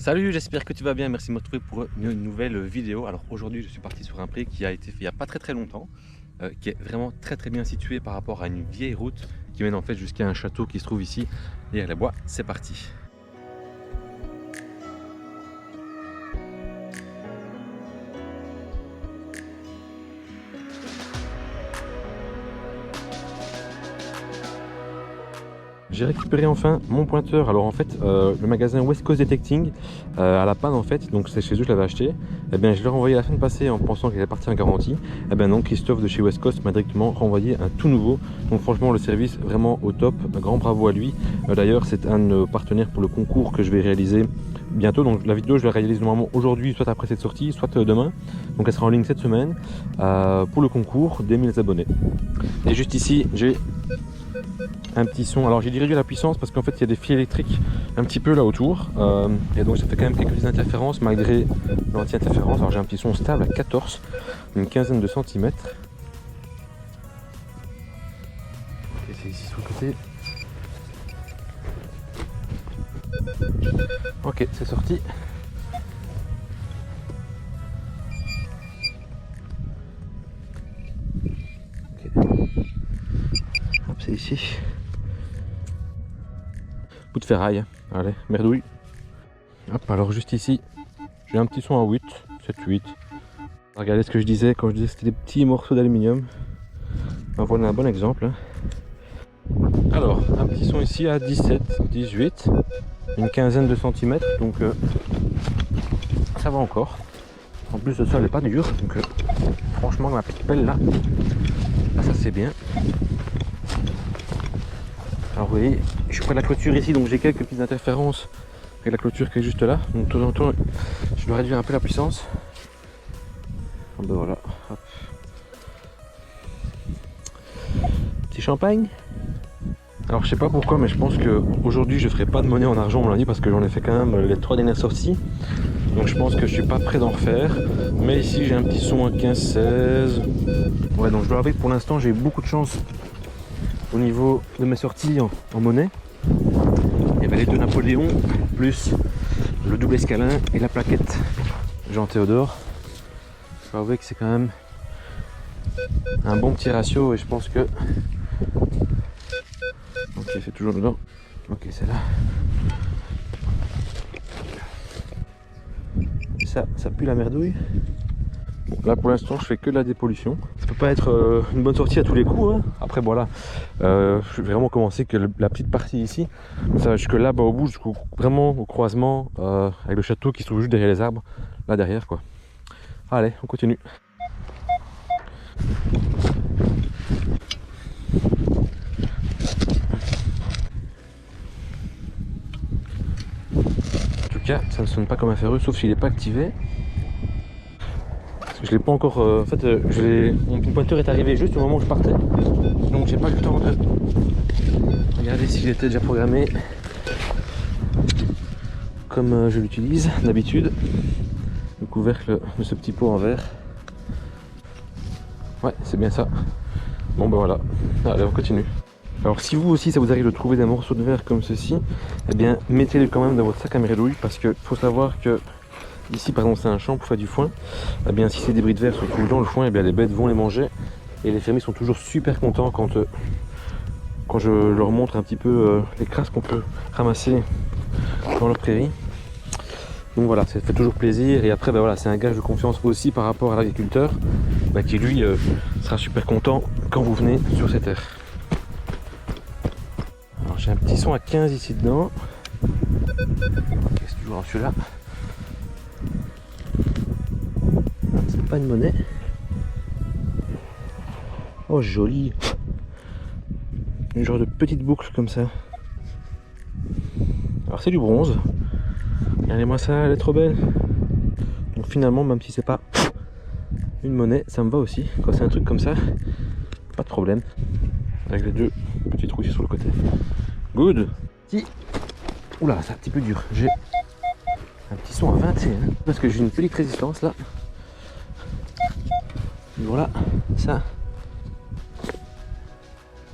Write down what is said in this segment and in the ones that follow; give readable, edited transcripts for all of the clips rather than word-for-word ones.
Salut, j'espère que tu vas bien. Merci de me retrouver pour une nouvelle vidéo. Alors aujourd'hui, je suis parti sur un pré qui a été fait il n'y a pas très longtemps, qui est vraiment très bien situé par rapport à une vieille route qui mène en fait jusqu'à un château qui se trouve ici derrière les bois. C'est parti. J'ai récupéré enfin mon pointeur. Alors en fait, le magasin West Coast Detecting à la panne en fait, donc c'est chez eux que je l'avais acheté. Et bien je l'ai renvoyé la semaine passée en pensant qu'il allait partir en garantie. Et bien non, Christophe de chez West Coast m'a directement renvoyé un tout nouveau. Donc franchement le service vraiment au top. Un grand bravo à lui. D'ailleurs c'est un de nos partenaires pour le concours que je vais réaliser bientôt. Donc la vidéo je la réalise normalement aujourd'hui, soit après cette sortie, soit demain. Donc elle sera en ligne cette semaine pour le concours des 1000 abonnés. Et juste ici j'ai un petit son. Alors j'ai dû réduire la puissance parce qu'en fait il y a des fils électriques un petit peu là autour et donc ça fait quand même quelques interférences malgré l'anti-interférence. Alors j'ai un petit son stable à 14, une quinzaine de centimètres. Et c'est ici sur le côté. Ok, c'est sorti. Okay. Hop, c'est ici. Bout de ferraille, allez, merdouille. Hop, alors juste ici, j'ai un petit son à 8, 7, 8. Regardez ce que je disais quand je disais que c'était des petits morceaux d'aluminium. Ben voilà un bon exemple. Hein. Alors, un petit son ici à 17, 18, une quinzaine de centimètres, donc ça va encore. En plus de ça, elle n'est pas dure, donc franchement, ma petite pelle là, ça c'est bien. Alors vous voyez, je suis près de la clôture ici, donc j'ai quelques petites interférences avec la clôture qui est juste là. Donc de temps en temps, je dois réduire un peu la puissance. Ben voilà. Hop. Petit champagne. Alors je sais pas pourquoi, mais je pense que aujourd'hui je ferai pas de monnaie en argent mon lundi parce que j'en ai fait quand même les 3 dernières sorties. Donc je pense que je suis pas prêt d'en refaire. Mais ici j'ai un petit son à 15-16. Ouais, donc je dois avouer que pour l'instant j'ai eu beaucoup de chance au niveau de mes sorties en monnaie. Il y avait les 2 Napoléons, plus le double escalin et la plaquette Jean Théodore. Je dois avouer que c'est quand même un bon petit ratio et je pense que... Ok, c'est toujours dedans. Ok, c'est là. Ça pue la merdouille. Bon, là pour l'instant je fais que de la dépollution. Ça peut pas être une bonne sortie à tous les coups. Hein. Après voilà, je vais vraiment commencer que la petite partie ici. Ça va jusque là-bas au bout, vraiment au croisement avec le château qui se trouve juste derrière les arbres. Là derrière quoi. Allez, on continue. En tout cas, ça ne sonne pas comme un ferreux, sauf s'il n'est pas activé. Parce que je l'ai pas encore. En fait, mon pointeur est arrivé juste au moment où je partais. Donc j'ai pas eu le temps de regarder s'il était déjà programmé comme je l'utilise d'habitude. Le couvercle de ce petit pot en verre. Ouais, c'est bien ça. Bon ben voilà. Allez, on continue. Alors si vous aussi ça vous arrive de trouver des morceaux de verre comme ceci, eh bien mettez-les quand même dans votre sac à merdouille parce que faut savoir que ici par exemple c'est un champ pour faire du foin, eh bien si ces débris de verre se trouvent dans le foin, eh bien les bêtes vont les manger et les fermiers sont toujours super contents quand je leur montre un petit peu les crasses qu'on peut ramasser dans leur prairie. Donc voilà, ça fait toujours plaisir et après ben voilà, c'est un gage de confiance aussi par rapport à l'agriculteur qui lui sera super content quand vous venez sur ces terres. Alors j'ai un petit son à 15 ici dedans. Ok, c'est toujours celui-là. C'est pas une monnaie. Oh joli. Une genre de petite boucle comme ça. Alors c'est du bronze. Regardez-moi ça, elle est trop belle. Donc finalement, même si c'est pas une monnaie, ça me va aussi. Quand c'est un truc comme ça, pas de problème. Avec les 2 petits trous ici sur le côté. Good. Oula, c'est un petit peu dur. J'ai un petit son à 21 parce que j'ai une petite résistance là. Et voilà, ça.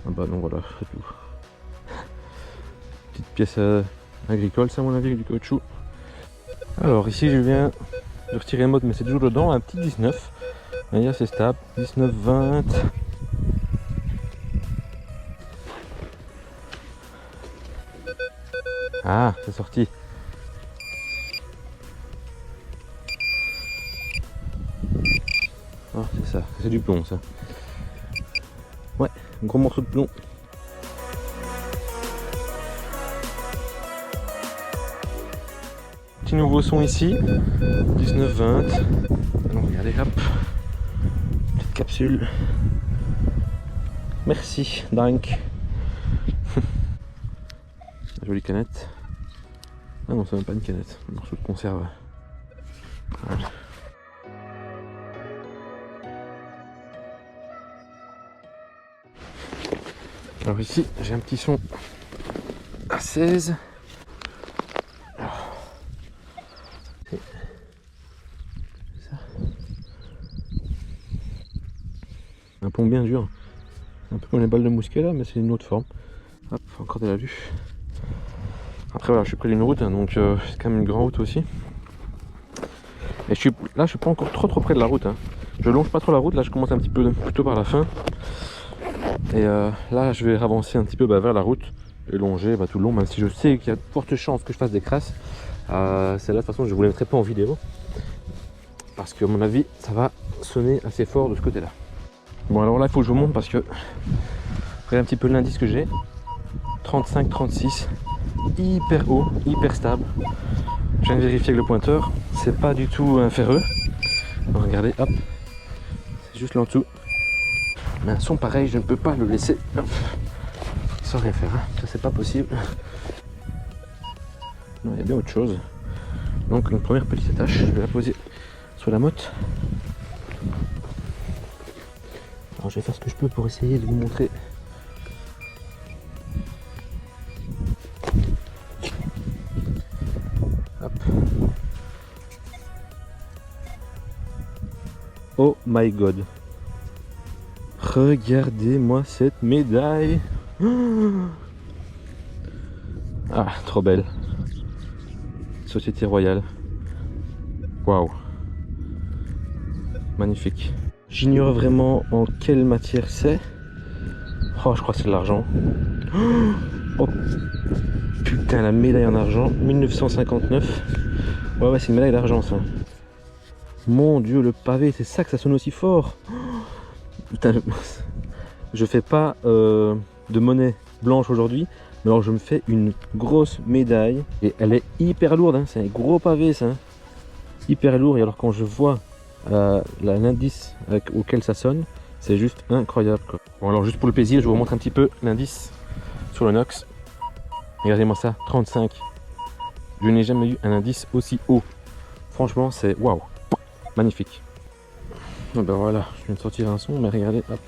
Ah bah non, voilà, c'est tout. Petite pièce agricole, ça à mon avis, avec du caoutchouc. Alors ici je viens de retirer le mode mais c'est toujours dedans, un petit 19. Et assez stable, 19, 20. Ah, c'est sorti. Ah, c'est ça, c'est du plomb ça. Ouais, un gros morceau de plomb. Petit nouveau son ici, 19-20. Alors regardez, hop, petite capsule. Merci, dank. Jolie canette. Ah non, c'est même pas une canette, un morceau de conserve. Voilà. Alors ici, j'ai un petit son à 16. Un pont bien dur, un peu comme les balles de mousquet là, mais c'est une autre forme. Hop, encore de la vue. Après voilà, je suis près d'une route, hein, donc c'est quand même une grande route aussi. Et je suis pas encore trop près de la route. Hein. Je longe pas trop la route, là je commence un petit peu plutôt par la fin. Et là je vais avancer un petit peu vers la route et longer tout le long, même si je sais qu'il y a de fortes chances que je fasse des crasses. Celle-là de toute façon je vous les mettrai pas en vidéo. Parce que à mon avis ça va sonner assez fort de ce côté là. Bon alors là il faut que je vous montre parce que regardez un petit peu l'indice que j'ai. 35-36, hyper haut, hyper stable. Je viens de vérifier avec le pointeur, c'est pas du tout un ferreux. Alors, regardez, hop, c'est juste là en dessous. Mais un son pareil, je ne peux pas le laisser hop, sans rien faire. Hein. Ça c'est pas possible. Non, il y a bien autre chose. Donc une première petite attache, je vais la poser sur la motte. Alors je vais faire ce que je peux pour essayer de vous montrer. Hop. Oh my god. Regardez-moi cette médaille. Ah, trop belle. Société Royale. Waouh. Magnifique. J'ignore vraiment en quelle matière c'est. Oh, je crois que c'est de l'argent. Oh putain, la médaille en argent, 1959. Ouais, c'est une médaille d'argent ça. Mon dieu, le pavé, c'est ça que ça sonne aussi fort. Putain, je fais pas de monnaie blanche aujourd'hui, mais alors je me fais une grosse médaille et elle est hyper lourde, hein. C'est un gros pavé ça, hein. Hyper lourd. Et alors quand je vois l'indice auquel ça sonne, c'est juste incroyable quoi. Bon alors juste pour le plaisir, je vous montre un petit peu l'indice sur le Nox. Regardez-moi ça, 35. Je n'ai jamais eu un indice aussi haut. Franchement c'est waouh, magnifique. Et ben voilà, je viens de sortir un son, mais regardez, hop,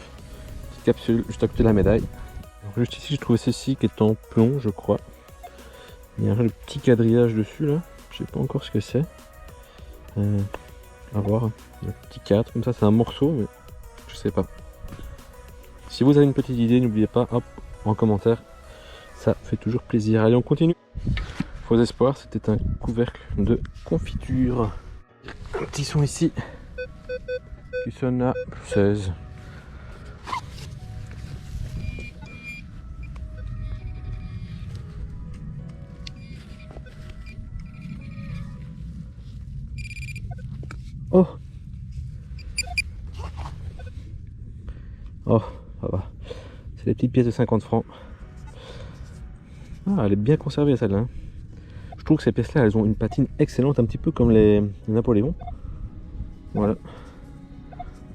petite capsule juste à côté de la médaille. Alors, juste ici, j'ai trouvé ceci qui est en plomb, je crois. Il y a un petit quadrillage dessus là, je sais pas encore ce que c'est. À voir, un petit 4 comme ça, c'est un morceau, mais je sais pas. Si vous avez une petite idée, n'oubliez pas, hop, en commentaire, ça fait toujours plaisir. Allez, on continue. Faux espoir, c'était un couvercle de confiture. Un petit son ici qui sonne à 16. Oh, oh, ça va. C'est des petites pièces de 50 francs. Ah, elle est bien conservée celle-là. Hein. Je trouve que ces pièces-là, elles ont une patine excellente, un petit peu comme les Napoléon. Voilà.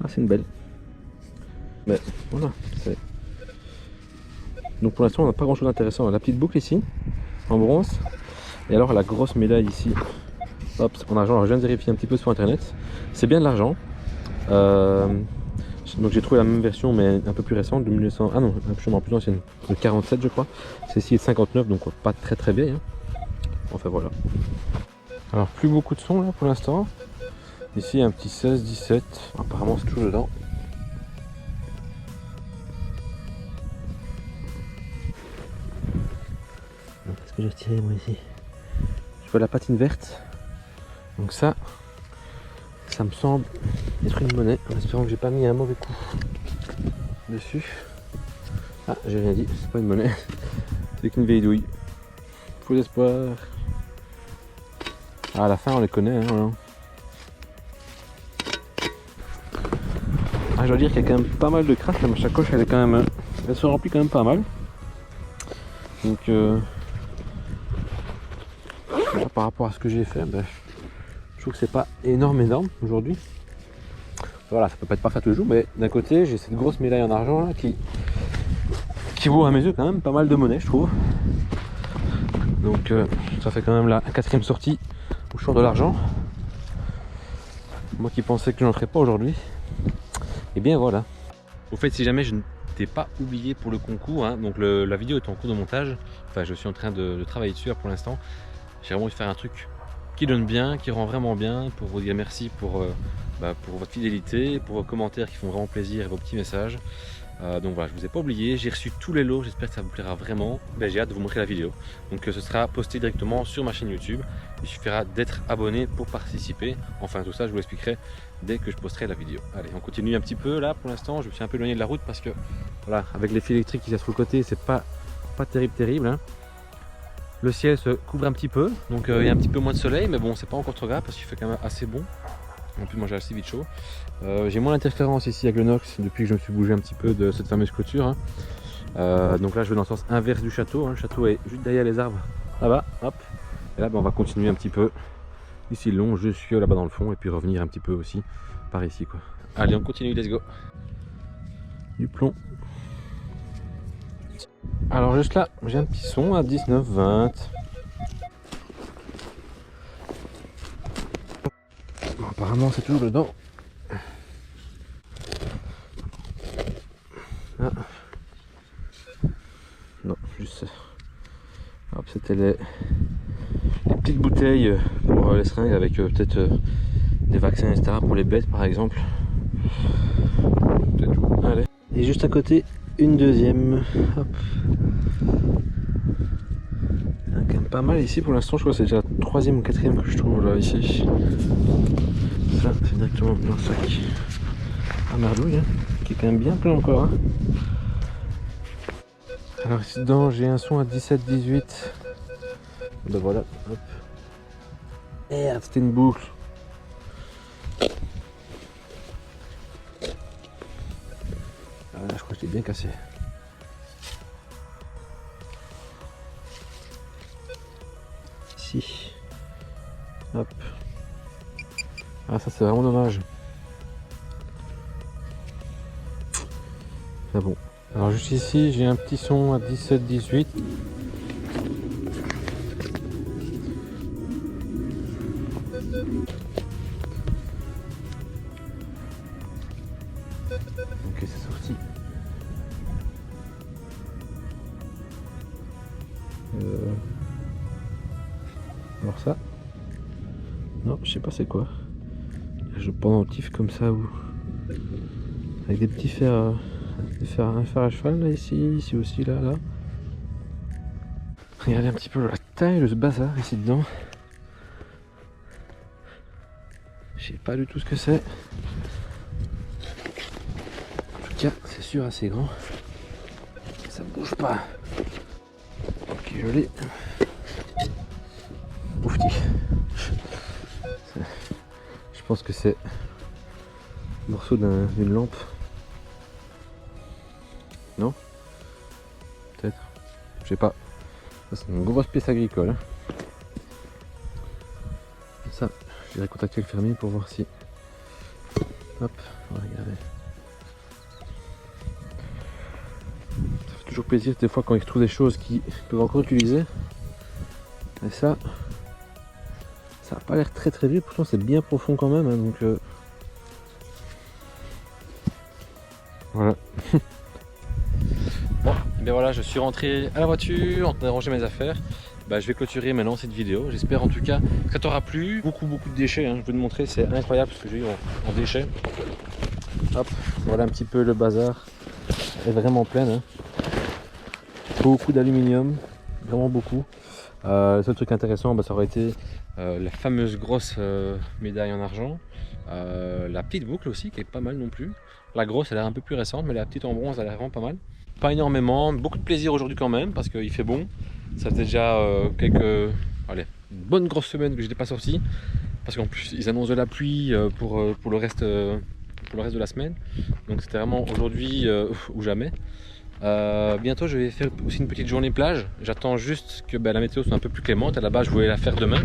Ah, c'est une belle. Mais voilà. Donc pour l'instant, on n'a pas grand-chose d'intéressant. La petite boucle ici, en bronze. Et alors la grosse médaille ici. Hop, en argent. Alors je viens de vérifier un petit peu sur internet. C'est bien de l'argent. Donc j'ai trouvé la même version mais un peu plus récente de 1900. Ah non, un peu plus ancienne. De 47 je crois. Celle-ci est de 59 donc pas très vieille. Hein. Enfin voilà. Alors plus beaucoup de sons là pour l'instant. Ici un petit 16, 17. Apparemment c'est toujours dedans. Qu'est-ce que j'ai retiré moi ici? Je vois la patine verte. Donc ça me semble être une monnaie, en espérant que j'ai pas mis un mauvais coup dessus. Ah, j'ai rien dit, c'est pas une monnaie, c'est qu'une vieille douille. Faux espoir. Ah, à la fin on les connaît, hein, voilà. Ah, je dois dire qu'il y a quand même pas mal de crasse, ma sacoche elle est quand même, elle se remplit quand même pas mal. Donc par rapport à ce que j'ai fait, ben, je trouve que c'est pas énorme aujourd'hui. Voilà, ça peut pas être parfait tous les jours, mais d'un côté j'ai cette grosse médaille en argent là, qui vaut à mes yeux quand même pas mal de monnaie, je trouve. Donc ça fait quand même la 4e sortie où je sors de l'argent. Moi qui pensais que je n'en ferais pas aujourd'hui, et bien voilà. Au fait, si jamais je ne t'ai pas oublié pour le concours, hein, donc la vidéo est en cours de montage, enfin je suis en train de travailler dessus pour l'instant. J'ai vraiment envie de faire un truc qui donne bien, qui rend vraiment bien, pour vous dire merci pour votre fidélité, pour vos commentaires qui font vraiment plaisir et vos petits messages. Donc voilà, je vous ai pas oublié, j'ai reçu tous les lots, j'espère que ça vous plaira vraiment. J'ai hâte de vous montrer la vidéo. Donc ce sera posté directement sur ma chaîne YouTube. Il suffira d'être abonné pour participer. Enfin tout ça, je vous l'expliquerai dès que je posterai la vidéo. Allez, on continue un petit peu là pour l'instant. Je me suis un peu éloigné de la route parce que voilà, avec les fils électriques qui sont sur le côté, c'est pas terrible. Hein. Le ciel se couvre un petit peu, donc il y a un petit peu moins de soleil, mais bon, c'est pas encore trop grave parce qu'il fait quand même assez bon. En plus, moi j'ai assez vite chaud. J'ai moins d'interférence ici avec le Nox depuis que je me suis bougé un petit peu de cette fameuse clôture. Hein. Donc là, je vais dans le sens inverse du château. Hein. Le château est juste derrière les arbres, là-bas. Hop. Et là, on va continuer un petit peu ici le long, jusque là-bas dans le fond, et puis revenir un petit peu aussi par ici, quoi. Allez, on continue, let's go. Du plomb. Alors juste là, j'ai un petit son à 19-20. Bon, apparemment c'est toujours dedans. Ah. Non, juste hop, c'était les petites bouteilles pour les seringues avec peut-être des vaccins, etc. pour les bêtes par exemple. C'est tout. Allez. Et juste à côté, une deuxième. Hop. Il y en a quand même pas mal ici pour l'instant, je crois que c'est déjà la 3e ou 4e que je trouve là ici. Ça, c'est directement dans le sac à merdouille, hein, qui est quand même bien plein encore. Hein. Alors ici dedans, j'ai un son à 17-18. Ben voilà, hop. Et c'était une boucle. Ah, là, je crois que je l'ai bien cassé. Ici. Hop. Ah, ça c'est vraiment dommage. Ah bon. Alors juste ici, j'ai un petit son à 17-18. Ok, c'est sorti. Alors ça. Non, je sais pas c'est quoi. Je pendentif comme ça ou avec des petits fers, un fer à cheval là, ici aussi là. Regardez un petit peu la taille de ce bazar ici dedans. Je sais pas du tout ce que c'est. En tout cas, c'est sûr assez grand. Ça bouge pas. Ok, je l'ai. Oufti. Je pense que c'est un morceau d'une lampe. Non? Peut-être. Je sais pas. Ça c'est une grosse pièce agricole. Hein. Ça, je vais contacter le fermier pour voir si. Hop, regardez. Ça fait toujours plaisir des fois quand ils trouvent des choses qui peuvent encore utiliser. Et ça n'a pas l'air très vieux, pourtant c'est bien profond quand même. Hein, donc voilà. Bon, et bien voilà, je suis rentré à la voiture en train de ranger mes affaires. Bah, je vais clôturer maintenant cette vidéo. J'espère en tout cas que ça t'aura plu. Beaucoup de déchets, hein. Je vais te montrer, c'est incroyable ce que j'ai eu en déchets. Hop, voilà un petit peu le bazar. Elle est vraiment pleine. Hein. Beaucoup d'aluminium, vraiment beaucoup. Le seul truc intéressant, bah, ça aurait été la fameuse grosse médaille en argent, la petite boucle aussi qui est pas mal non plus. La grosse elle a l'air un peu plus récente, mais la petite en bronze elle a l'air vraiment pas mal. Pas énormément, beaucoup de plaisir aujourd'hui quand même parce qu'il fait bon. Ça faisait déjà allez, une bonne grosse semaine que je n'étais pas sorti parce qu'en plus ils annoncent de la pluie pour le reste de la semaine. Donc c'était vraiment aujourd'hui ou jamais. Bientôt je vais faire aussi une petite journée plage. J'attends juste que la météo soit un peu plus clémente. À la base je voulais la faire demain,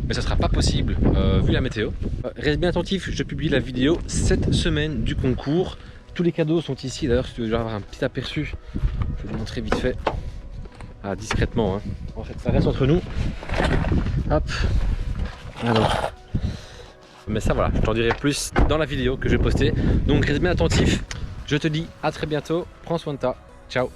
mais ça sera pas possible vu la météo. Reste bien attentif, je publie la vidéo cette semaine du concours. Tous les cadeaux sont ici. D'ailleurs si tu veux avoir un petit aperçu, je vais vous montrer vite fait. Discrètement hein. En fait ça reste entre nous. Hop. Alors. Mais ça voilà, je t'en dirai plus dans la vidéo que je vais poster. Donc reste bien attentif. Je te dis à très bientôt. Prends soin de toi. Ciao.